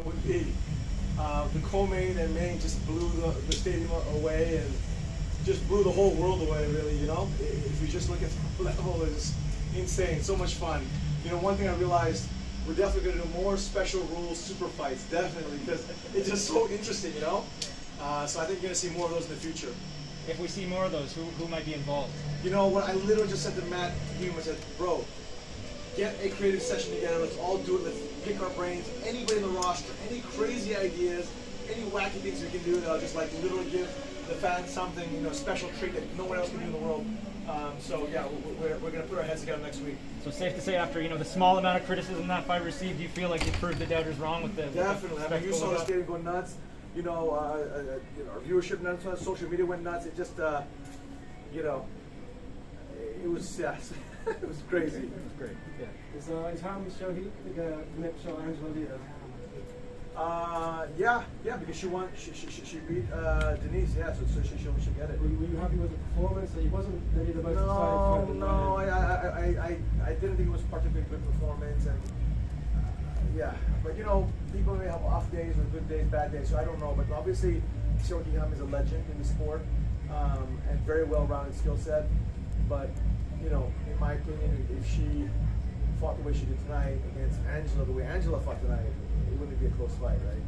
would be. The co-main and main just blew the stadium away and just blew the whole world away, really, you know? If you just look at the level, it's insane, so much fun. You know, one thing I realized, we're definitely going to do more special rules super fights, definitely, because it's just so interesting, you know? So I think you're going to see more of those in the future. If we see more of those, who might be involved? You know what, I literally just said to Matt Hume, I said, bro, get a creative session together, let's all do it, let's pick our brains, anybody in the roster, any crazy ideas, any wacky things we can do that'll just like literally give the fans something, you know, special treat that no one else can do in the world. So yeah, we're going to put our heads together next week. So safe to say, after the small amount of criticism that fight received, do you feel like you proved the doubters wrong with the Definitely. I mean, you saw the stadium go nuts. You know, our viewership nuts, social media went nuts. It just, you know, it was it was crazy. It was great. Yeah. Is Ham's show here? The next show Angela Leader. Yeah, because she won. She beat Denise. Yeah, so she should get it. Were you happy with the performance? It wasn't maybe the most exciting fight. No, I didn't think it was particularly good performance, and yeah, but you know, people may have off days or good days, bad days. So I don't know, but obviously, Sityodtong Ham is a legend in the sport, and very well-rounded skill set. But you know, in my opinion, if she fought the way she did tonight against Angela, the way Angela fought tonight, it wouldn't be a close fight, right?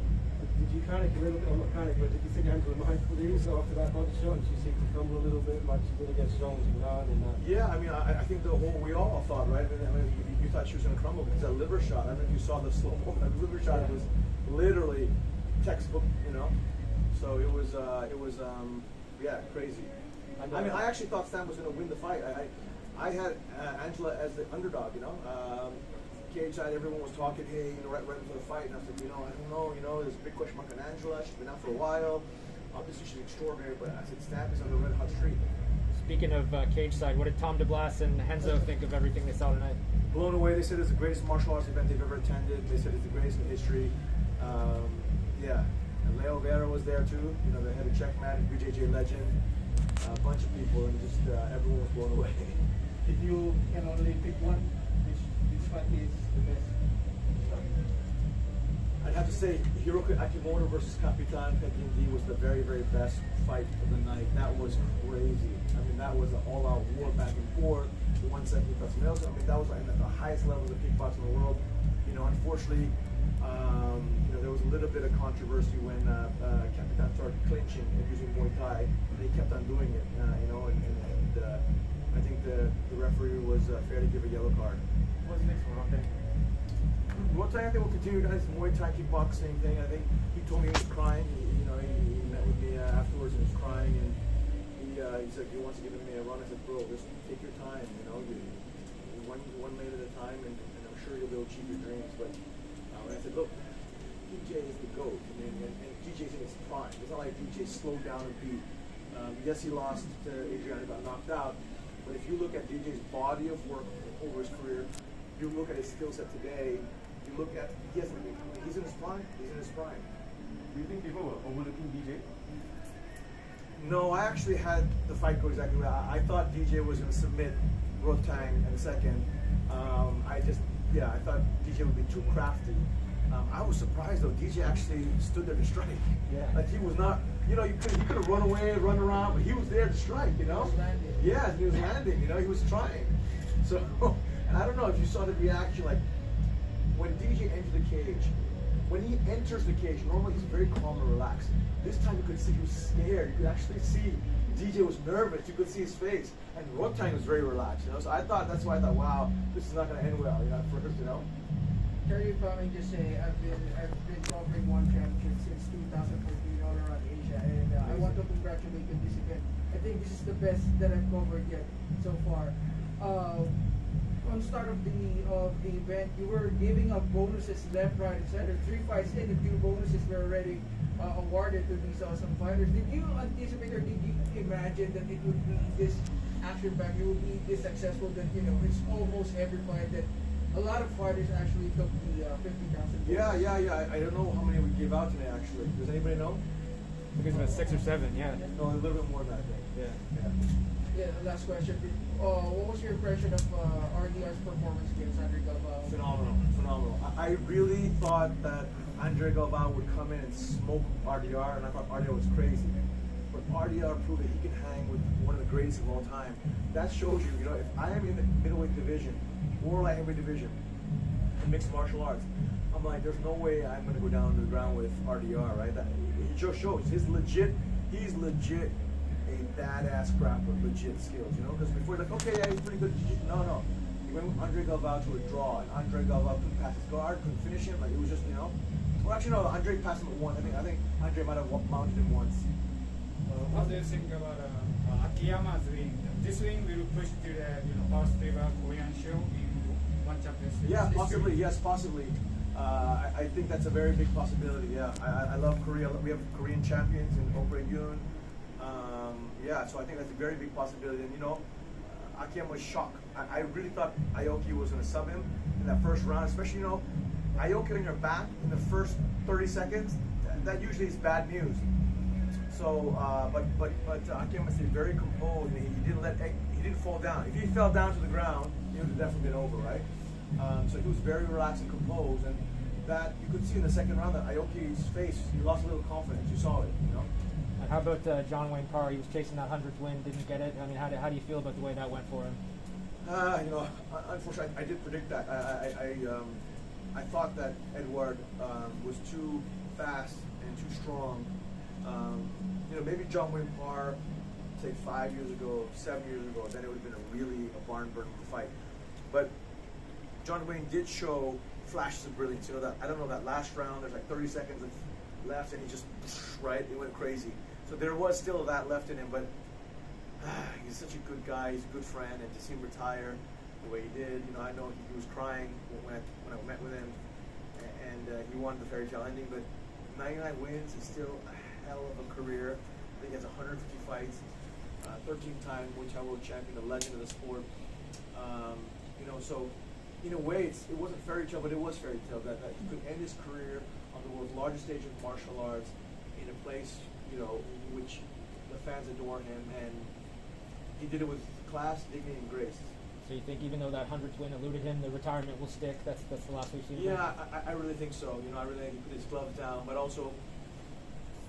Did you panic a little bit, or not panic, but did you think Angela might lose after that body shot? And she seemed to crumble a little bit, like she's going to get strong and hard and that. Yeah, I mean, I think we all thought, right? I mean, you thought she was going to crumble because that liver shot. I don't know if you saw the slow mo. That liver shot was literally textbook, you know. So it was yeah, crazy. I mean, I actually thought Stan was going to win the fight. I had Angela as the underdog, you know. Cage side, everyone was talking, hey, you know, right before the fight, and I said, you know, I don't know, you know, there's a big question mark on Angela. She's been out for a while. Obviously, she's extraordinary, but I said, Stan is on the red hot streak. Speaking of cage side, what did Tom DeBlas and Henzo think of everything they saw tonight? Blown away. They said it's the greatest martial arts event they've ever attended. They said it's the greatest in history. Yeah, and Leo Vera was there too. You know, the head of Checkmat, BJJ legend. A bunch of people, and just everyone was blown away. If you can only pick one, which fight is the best? I'd have to say Hiroki Akimoto versus Kapitan Pekindi was the very, very best fight of the night. That was crazy. I mean, that was an all-out war back and forth. The 170 plus Nelson. I mean, that was like at the highest levels of kickboxing in the world. You know, unfortunately, you know, there was a little bit of controversy when Kapitan started clinching and using Muay Thai, and he kept on doing it. You know, and I think the referee was fair to give a yellow card. What's next one? Okay. Muay Thai, I think will continue, guys. Muay Thai, kickboxing thing. I think he told me he was crying. He met with me afterwards and he was crying, and he said he wants to give me a run. I said, bro, just take your time. You know, one lane at a time, and I'm sure you'll be able to achieve your dreams. But I said, look, DJ is the GOAT, and DJ's in his prime. It's not like DJ slowed down and beat. Yes, he lost to Adriano, got knocked out. But if you look at DJ's body of work over his career, you look at his skill set today, you look at, he's in his prime. He's in his prime. Do you think people were overlooking DJ? No, I actually had the fight go exactly right. I thought DJ was going to submit Rotang in a second. I thought DJ would be too crafty. I was surprised though. DJ actually stood there to strike. Yeah. Like he was not. You know, he could have run away, run around, but he was there to strike. You know. Yeah, he was landing. You know, he was trying. So, and I don't know if you saw the reaction. Like when DJ entered the cage, when he enters the cage, normally he's very calm and relaxed. This time you could see he was scared. You could actually see DJ was nervous. You could see his face, and Rotang was very relaxed. You know, so that's why I thought, wow, this is not going to end well. You know, at first, you know. Terry, if I may just say, I've been covering one championship since 2014 all around Asia, and I want to congratulate you this event. I think this is the best that I've covered yet so far. On the start of the event, you were giving up bonuses left, right, and center. 3 fights in, a few bonuses were already awarded to these awesome fighters. Did you anticipate or did you imagine that it would be this action-packed, it would be this successful? That it's almost every fight that a lot of fighters actually took the 50,000. Yeah. I don't know how many we gave out today. Actually, does anybody know? I think it's about 6 or 7. Yeah. No, a little bit more than that. I think. Yeah. Last question. What was your impression of RDR's performance against Chatri? Phenomenal. I really thought that Andre Galvao would come in and smoke RDR, and I thought RDR was crazy. But RDR proved that he can hang with one of the greatest of all time. That shows you, you know, if I am in the middleweight division or light heavyweight division in mixed martial arts, I'm like, there's no way I'm going to go down to the ground with RDR, right? That, it just shows he's legit a badass grappler, legit skills, you know? Because before you're like, okay, yeah, he's pretty good. No. He went with Andre Galvao to a draw, and Andre Galvao couldn't pass his guard, couldn't finish him. Like, it was just, you know. Well, actually, no, Andre passed him at once. I think Andre might have mounted him once. What do you think about Akiyama's win? This win will push to the first ever Korean show in one championship. Yeah, possibly. Yes, possibly. I think that's a very big possibility. Yeah, I love Korea. We have Korean champions in Opera Yoon. Yeah, so I think that's a very big possibility. And you know, Akiyama was shocked. I really thought Aoki was going to sub him in that first round, especially, you know, Aoki on your back in the first 30 seconds. That usually is bad news. So, but Akiyama stayed very composed, and he didn't fall down. If he fell down to the ground, he would have definitely been over, right? So he was very relaxed and composed, and that you could see in the second round that Aoki's face, he lost a little confidence. You saw it, you know. And how about John Wayne Parr? He was chasing that 100th win, didn't get it. I mean, how do you feel about the way that went for him? You know, unfortunately, I did predict that. I thought that Edward was too fast and too strong. You know, maybe John Wayne Parr, say 5 years ago, 7 years ago, then it would have been a barn burner fight. But John Wayne did show flashes of brilliance. You know, that I don't know, that last round, there's like 30 seconds left, and he just, right, it went crazy. So there was still that left in him, but he's such a good guy, he's a good friend, and to see him retire the way he did, you know, I know he was crying when I met with him, and he wanted the fairy tale ending, but 99 wins is still a hell of a career. I think he has 150 fights, 13-time Muay Thai world champion, a legend of the sport. You know, so in a way, it wasn't fairy tale, but it was fairy tale that he could end his career on the world's largest stage of martial arts in a place, you know, which the fans adore him, and he did it with class, dignity, and grace. So you think even though that 100th win eluded him, the retirement will stick? That's the last we've seen. Yeah, I really think so. You know, I really think he put his gloves down. But also,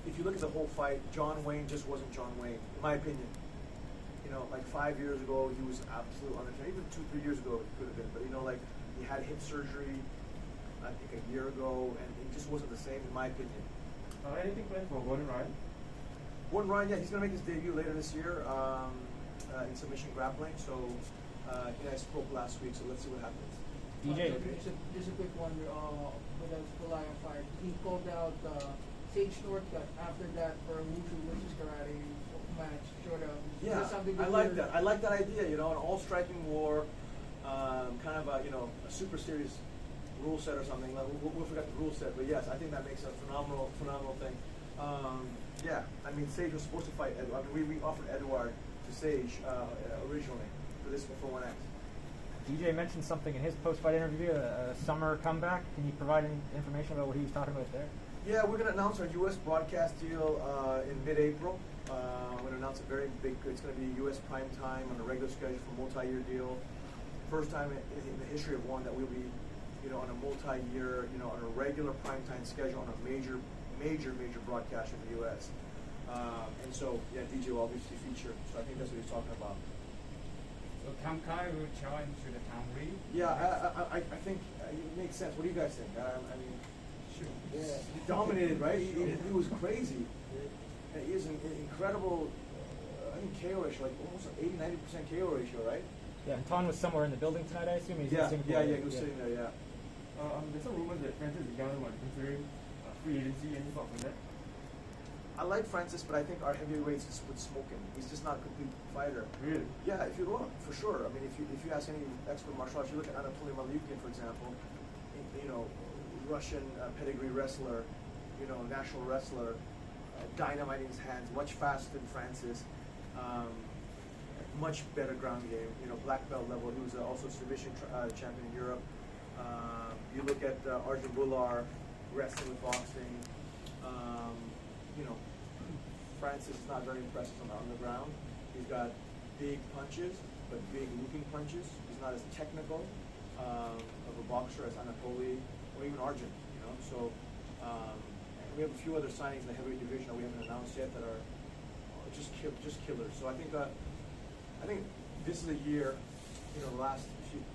if you look at the whole fight, John Wayne just wasn't John Wayne, in my opinion. You know, like 5 years ago, he was absolute undertaker. Even 2-3 years ago, he could have been. But you know, like he had hip surgery, I think a year ago, and it just wasn't the same, in my opinion. Anything planned for Gordon Ryan? Gordon Ryan, yeah, he's going to make his debut later this year in submission grappling. So he had spoke last week, so let's see what happens. DJ. Just a quick one with the Goliath fight. He called out Sage Northcutt after that for a Wushu versus karate match. Yeah, I like that. I like that idea. You know, an all striking war, kind of a a super serious rule set or something. We'll forget the rule set, but yes, I think that makes a phenomenal thing. Yeah, I mean, Sage was supposed to fight Edward. I mean, we offered Edward to Sage originally for this for 1X. DJ mentioned something in his post-fight interview, a summer comeback. Can you provide any information about what he was talking about there? Yeah, we're going to announce our U.S. broadcast deal in mid-April. We're going to announce a very big, it's going to be U.S. prime time on a regular schedule for a multi-year deal. First time in the history of one that we'll be, on a multi-year, on a regular prime time schedule on a major broadcast in the U.S. And so, yeah, DJ will obviously feature. So I think that's what he's talking about. So Tam Kai will challenge to the Town Lee? Yeah, I think it makes sense. What do you guys think? I mean, Sure. yeah, he dominated, right? He was crazy. He is an incredible, I think, KO ratio, like almost 80-90% KO ratio, right? Yeah, and Ton was somewhere in the building tonight, I assume. He's Yeah, in Singapore. he was sitting there, yeah. There's some rumors that Francis Ngannou might be considering free agency. Any thoughts on that? I like Francis, but I think our heavyweights would smoke him. He's just not a complete fighter. Really? Yeah, if you look, for sure. I mean, if you ask any expert martial arts, you look at Anatoly Malyukin, for example, Russian pedigree wrestler, national wrestler, dynamite in his hands, much faster than Francis, much better ground game, black belt level. He was also submission champion in Europe. You look at Arjun Bular, wrestling with boxing. Francis is not very impressive on the ground. He's got big punches, but big looping punches. He's not as technical of a boxer as Anatoly or even Arjun. So And we have a few other signings in the heavyweight division that we haven't announced yet that are just killers. So I think this is a year, the last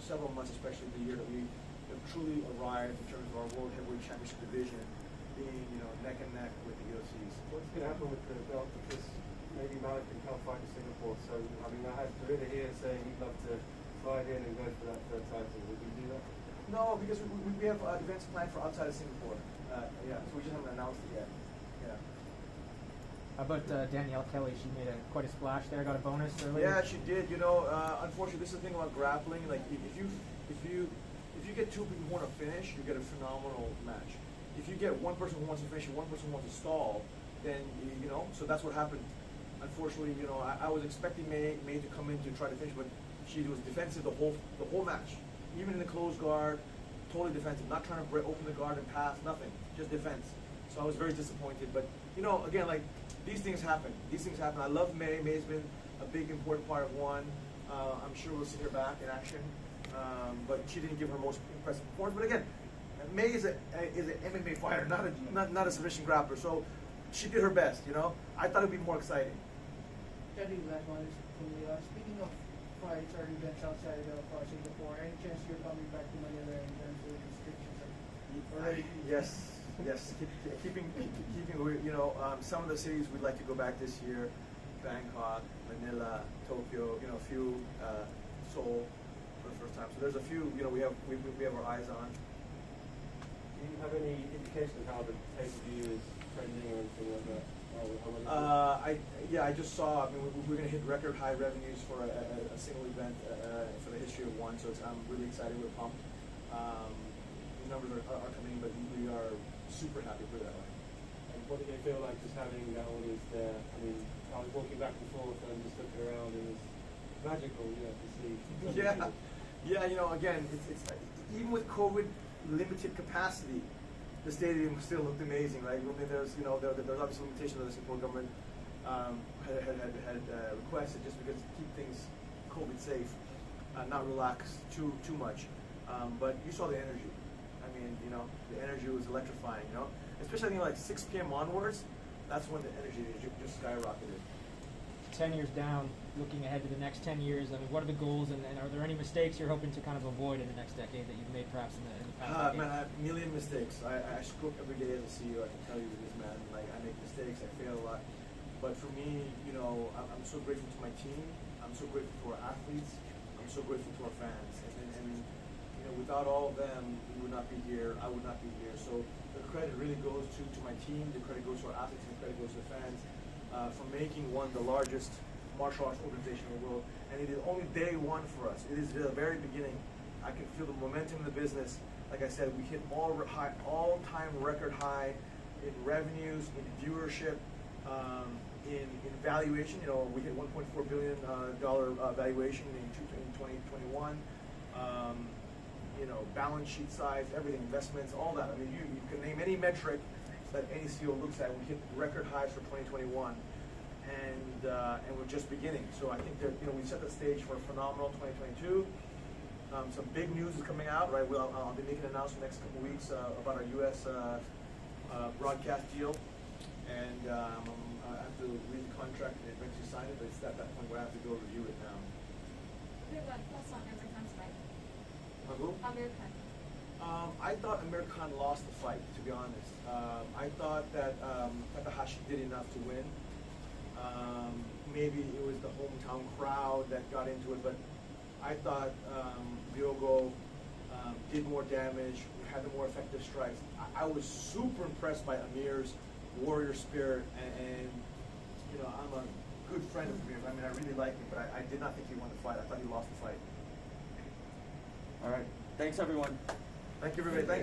several months, especially the year that we have truly arrived in terms of our World Heavyweight Championship division being, neck and neck with the UFCs. What's going to happen with the belt? Because maybe Malik can't fight in Singapore. So, I mean, I had Dorita here saying he'd love to slide in and go for that third title. Would we do that? No, because we have events planned for outside of Singapore. So we just haven't announced it yet. Yeah. How about Danielle Kelly? She made quite a splash there. Got a bonus earlier. Yeah, she did. Unfortunately, this is the thing about grappling. Like, if you get two people who want to finish, you get a phenomenal match. If you get one person who wants to finish and one person who wants to stall, then so that's what happened. Unfortunately, I was expecting May to come in to try to finish, but she was defensive the whole match, even in the closed guard, totally defensive, not trying to open the guard and pass, nothing, just defense. So I was very disappointed. But again, like these things happen. I love May. May's been a big important part of one. I'm sure we'll see her back in action, but she didn't give her most impressive performance. But again, May is an MMA fighter, not a submission grappler. So she did her best. I thought it'd be more exciting. Chatri, last one is from me. Speaking of fights or events outside of Singapore, any chance you're coming back to Manila in terms of restrictions? Already? Yes. Keeping some of the cities we'd like to go back this year: Bangkok, Manila, Tokyo. A few, Seoul for the first time. So there's a few. We have our eyes on. Do you have any indication of how the pay-per-view is trending or anything like that? I just saw. We're going to hit record high revenues for a single event for the history of one. So I'm really excited. We're pumped. The numbers are coming in, but we are super happy for that way. And what did it feel like just having that audience there? I mean, I was walking back and forth and just looking around, and it was magical, to see. Again, it's even with COVID limited capacity, the stadium still looked amazing, right? There's obviously limitations that the Singapore government had requested just because to keep things COVID safe, not relax too much. But you saw the energy. The energy was electrifying. Especially like 6 p.m. onwards, that's when the energy just skyrocketed. 10 years down, looking ahead to the next 10 years, what are the goals, and are there any mistakes you're hoping to kind of avoid in the next decade that you've made perhaps in the past decade? Man, I have a million mistakes. I screw up every day as a CEO. I can tell you this, man. Like, I make mistakes. I fail a lot. But for me, I'm so grateful to my team. I'm so grateful to our athletes. I'm so grateful to our fans. And without all of them, we would not be here. I would not be here. So the credit really goes to my team. The credit goes to our athletes. And the credit goes to the fans for making one the largest martial arts organization in the world. And it is only day one for us. It is the very beginning. I can feel the momentum in the business. Like I said, we hit all-time record high in revenues, in viewership, in valuation. We hit $1.4 billion valuation in 2021. Balance sheet size, everything, investments, all that. You can name any metric that any CEO looks at. We hit record highs for 2021, and we're just beginning. So I think that we set the stage for a phenomenal 2022. Some big news is coming out, right? I'll be making an announcement next couple weeks about our U.S. Broadcast deal, and I have to read the contract and eventually sign it. But it's at that point where I have to go review it now. What's on Amir Khan's fight? Who? Amir Khan. I thought Amir Khan lost the fight, to be honest. I thought that Takahashi did enough to win. Maybe it was the hometown crowd that got into it, but I thought Diogo did more damage, had the more effective strikes. I was super impressed by Amir's warrior spirit, and I'm a good friend of Amir's. I really like him, but I did not think he won the fight. I thought he lost the fight. All right. Thanks, everyone. Thank you, everybody. Thank you.